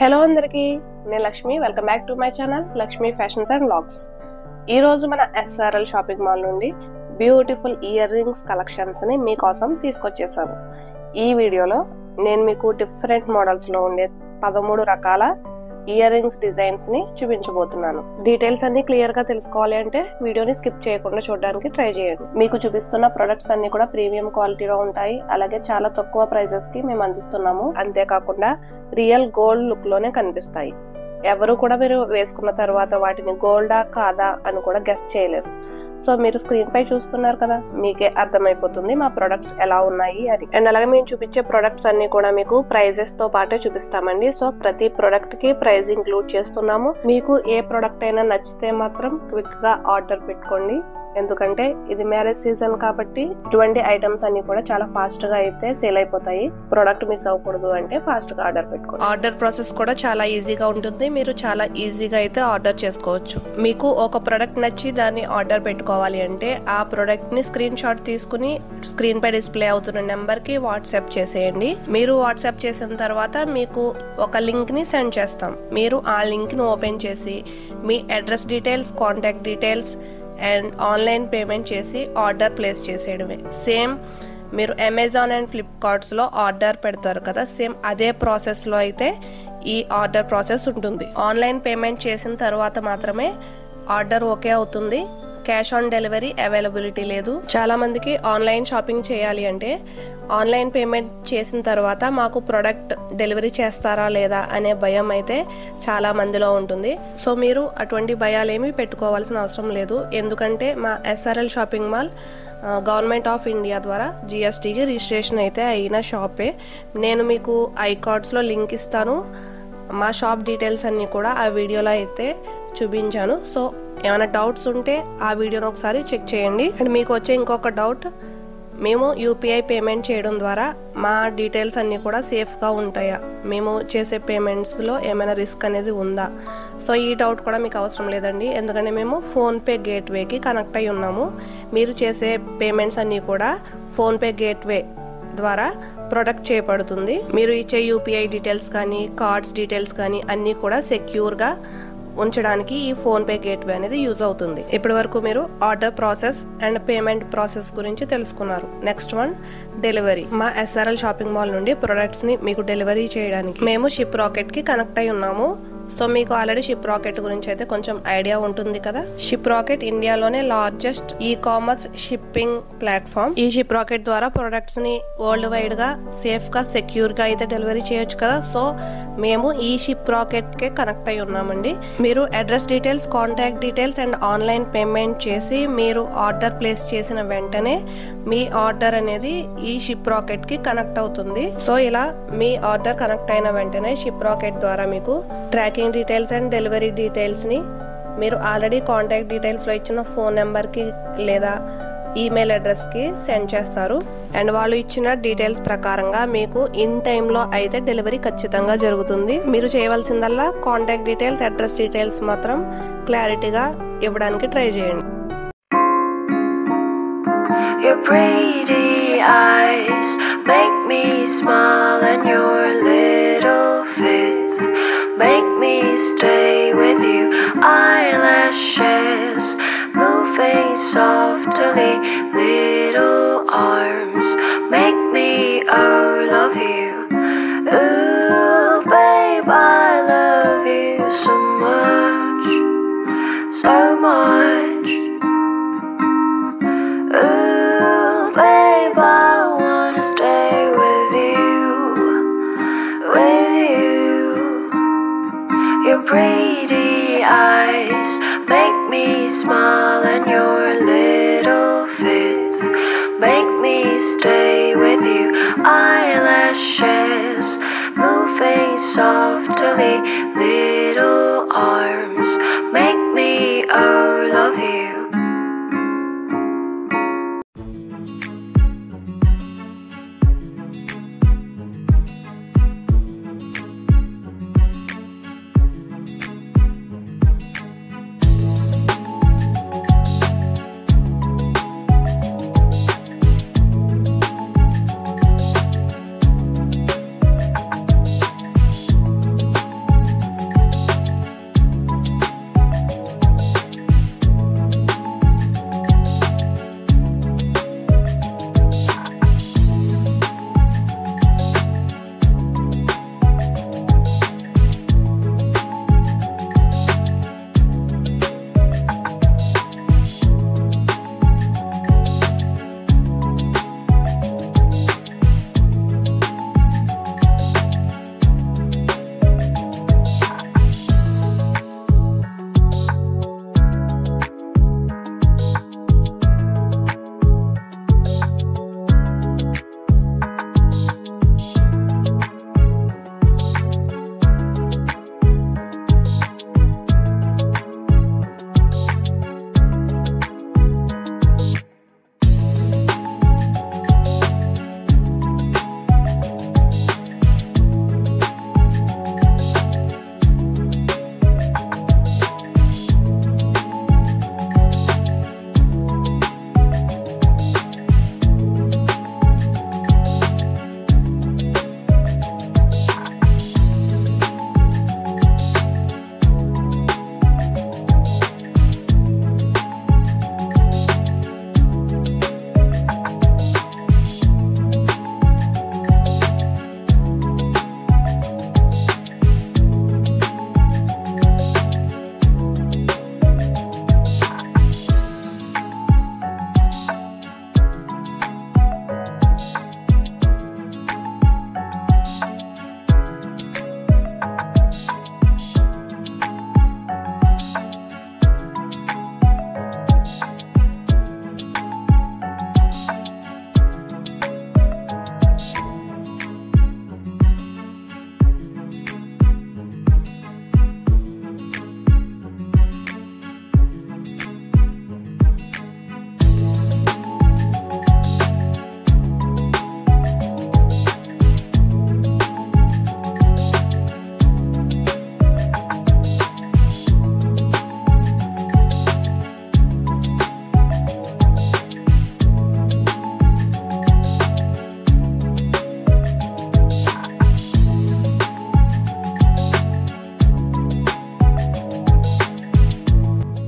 Hello అందరికి, నేను Lakshmi. Welcome back to my channel Lakshmi fashions and vlogs. ఈ రోజు మన SRL షాపింగ్ మాల్ నుండి బ్యూటిఫుల్ ఇయర్ రింగ్స్ కలెక్షన్స్ ని మీకోసం తీసుకొచ్చేసాను. ఈ వీడియోలో నేను మీకు డిఫరెంట్ మోడల్స్ లో ఉండే 13 రకాల ఇయర్ రింగ్స్ డిజైన్స్ ని చూపించబోతున్నాను. డీటెయిల్స్ అన్ని క్లియర్ గా తెలుసుకోవాలి అంటే వీడియోని స్కిప్ చేయకుండా చూడడానికి ట్రై చేయండి. మీకు చూపిస్తున్న ప్రొడక్ట్స్ అన్ని కూడా ప్రీమియం క్వాలిటీలో ఉంటాయి. అలాగే చాలా తక్కువ ప్రైజెస్ కి మేము అందిస్తున్నాము. అంతేకాకుండా రియల్ గోల్డ్ లుక్ లోనే కనిపిస్తాయి. ఎవరు కూడా మీరు వేసుకున్న తర్వాత వాటిని గోల్డా కాదా అని కూడా గెస్ చేయలేరు. సో మీరు స్క్రీన్ పై చూస్తున్నారు కదా, మీకే అర్థమైపోతుంది మా ప్రొడక్ట్స్ ఎలా ఉన్నాయి అని. అండ్ అలాగే మేము చూపించే ప్రొడక్ట్స్ అన్ని కూడా మీకు ప్రైజెస్ తో పాటే చూపిస్తామండి. సో ప్రతి ప్రొడక్ట్ కి ప్రైజ్ ఇంక్లూడ్ చేస్తున్నాము. మీకు ఏ ప్రొడక్ట్ అయినా నచ్చితే మాత్రం క్విక్ గా ఆర్డర్ పెట్టుకోండి. ఎందుకంటే ఇది మ్యారేజ్ సీజన్ కాబట్టి ఇటువంటి ఐటమ్స్ అన్ని కూడా చాలా ఫాస్ట్ గా అయితే సేల్ అయిపోతాయి. ప్రొడక్ట్ మిస్ అవ్వకూడదు అంటే ఫాస్ట్ గా ఆర్డర్ పెట్టుకోండి. ఆర్డర్ ప్రాసెస్ కూడా చాలా ఈజీగా ఉంటుంది. మీరు చాలా ఈజీగా అయితే ఆర్డర్ చేసుకోవచ్చు. మీకు ఒక ప్రొడక్ట్ నచ్చి దాన్ని ఆర్డర్ పెట్టుకోవాలి అంటే ఆ ప్రొడక్ట్ ని స్క్రీన్ షాట్ తీసుకుని స్క్రీన్ పై డిస్ప్లే అవుతున్న నెంబర్ కి వాట్సాప్ చేసేయండి. మీరు వాట్సాప్ చేసిన తర్వాత మీకు ఒక లింక్ ని సెండ్ చేస్తాం. మీరు ఆ లింక్ ని ఓపెన్ చేసి మీ address details, contact details and online payment చేసి ఆర్డర్ ప్లేస్ చేసేయడమే. సేమ్ మీరు అమెజాన్ అండ్ ఫ్లిప్కార్ట్స్ లో ఆర్డర్ పెడతారు కదా, సేమ్ అదే ప్రాసెస్ లో అయితే ఈ ఆర్డర్ ప్రాసెస్ ఉంటుంది. ఆన్లైన్ పేమెంట్ చేసిన తర్వాత మాత్రమే ఆర్డర్ ఓకే అవుతుంది. క్యాష్ ఆన్ డెలివరీ అవైలబిలిటీ లేదు. చాలా మందికి ఆన్లైన్ షాపింగ్ చేయాలి అంటే ఆన్లైన్ పేమెంట్ చేసిన తర్వాత మాకు ప్రొడక్ట్ డెలివరీ చేస్తారా లేదా అనే భయం అయితే చాలా మందిలో ఉంటుంది. సో మీరు అటువంటి భయాలేమీ పెట్టుకోవాల్సిన అవసరం లేదు. ఎందుకంటే మా SRL shopping mall government of India ద్వారా GSTకి రిజిస్ట్రేషన్ అయితే అయిన షాపే. నేను మీకు ఐకార్డ్స్లో లింక్ ఇస్తాను. మా షాప్ డీటెయిల్స్ అన్ని కూడా ఆ వీడియోలో అయితే చూపించాను. సో ఏమైనా డౌట్స్ ఉంటే ఆ వీడియోని ఒకసారి చెక్ చేయండి. అండ్ మీకు వచ్చే ఇంకొక డౌట్, మేము UPI పేమెంట్ చేయడం ద్వారా మా డీటెయిల్స్ అన్నీ కూడా సేఫ్గా ఉంటాయా, మేము చేసే పేమెంట్స్లో ఏమైనా రిస్క్ అనేది ఉందా? సో ఈ డౌట్ కూడా మీకు అవసరం లేదండి. ఎందుకంటే మేము ఫోన్పే గేట్వేకి కనెక్ట్ అయి ఉన్నాము. మీరు చేసే పేమెంట్స్ అన్నీ కూడా ఫోన్పే గేట్వే ద్వారా ప్రొడక్ట్ చేయబడుతుంది. మీరు ఇచ్చే UPI డీటెయిల్స్ కానీ కార్డ్స్ డీటెయిల్స్ కానీ అన్నీ కూడా సెక్యూర్గా ఉంచడానికి ఈ ఫోన్పే గేట్వే అనేది యూజ్ అవుతుంది. ఇప్పటి వరకు మీరు order process and payment process గురించి తెలుసుకున్నారు. Next one, delivery. మా SRL షాపింగ్ మాల్ నుండి ప్రొడక్ట్స్ ని మీకు డెలివరీ చేయడానికి మేము షిప్ రాకెట్ కి కనెక్ట్ అయి ఉన్నాము. సో మీకు ఆల్రెడీ షిప్ రాకెట్ గురించి అయితే కొంచెం ఐడియా ఉంటుంది కదా. షిప్ రాకెట్ ఇండియాలోనే లార్జెస్ట్ కామర్స్ షిప్పింగ్ ప్లాట్ఫామ్. ఈ షిప్ రాకెట్ ద్వారా ప్రొడక్ట్స్ ని వరల్డ్ వైడ్ గా సేఫ్ గా సెక్యూర్ గా అయితే డెలివరీ చేయొచ్చు కదా. సో మేము ఈ షిప్ రాకెట్ కే కనెక్ట్ అయి ఉన్నామండి. మీరు address details, contact details and online payment చేసి మీరు ఆర్డర్ ప్లేస్ చేసిన వెంటనే మీ ఆర్డర్ అనేది ఈ షిప్ రాకెట్ కి కనెక్ట్ అవుతుంది. సో ఇలా మీ ఆర్డర్ కనెక్ట్ అయిన వెంటనే షిప్ రాకెట్ ద్వారా మీకు tracking details and delivery details ని మీరు ఆల్రెడీ కాంటాక్ట్ డీటెయిల్స్ లో ఇచ్చిన ఫోన్ నెంబర్ కి లేదా ఈమెయిల్ అడ్రస్ కి సెండ్ చేస్తారు. అండ్ వాళ్ళు ఇచ్చిన డీటెయిల్స్ ప్రకారంగా మీకు ఇన్ టైమ్ లో అయితే డెలివరీ ఖచ్చితంగా జరుగుతుంది. మీరు చేయవలసిందల్లా కాంటాక్ట్ డీటెయిల్స్, అడ్రస్ డీటెయిల్స్ మాత్రం క్లారిటీగా ఇవ్వడానికి ట్రై చేయండి. Your pretty eyes make me smile and your little fits make me stay with you. Eyelashes moving softly, little arms make me love you. Ooh, babe, I love you so much, so much. Ooh, babe, I wanna stay with you, with you. Your pretty eyes make me smile and your little fits make me stay with you. Eyelashes moving softly, little arms make me love you.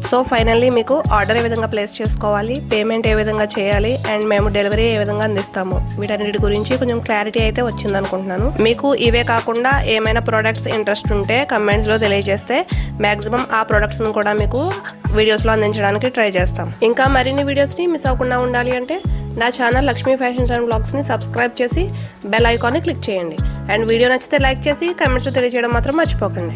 So finally మీకు order ఏ విధంగా place చేసుకోవాలి, payment ఏ విధంగా చేయాలి and మేము delivery ఏ విధంగా అందిస్తాము, వీటన్నిటి గురించి కొంచెం క్లారిటీ అయితే వచ్చింది అనుకుంటున్నాను. మీకు ఇవే కాకుండా ఏమైనా ప్రొడక్ట్స్ ఇంట్రెస్ట్ ఉంటే కమెంట్స్లో తెలియజేస్తే మ్యాక్సిమం ఆ ప్రొడక్ట్స్ని కూడా మీకు వీడియోస్లో అందించడానికి ట్రై చేస్తాం. ఇంకా మరిన్ని వీడియోస్ని మిస్ అవ్వకుండా ఉండాలి అంటే నా ఛానల్ లక్ష్మీ ఫ్యాషన్స్ అండ్ బ్లాగ్స్ని సబ్స్క్రైబ్ చేసి బెల్ ఐకాన్ని క్లిక్ చేయండి. అండ్ వీడియో నచ్చితే లైక్ చేసి కమెంట్స్లో తెలియజేయడం మాత్రం మర్చిపోకండి.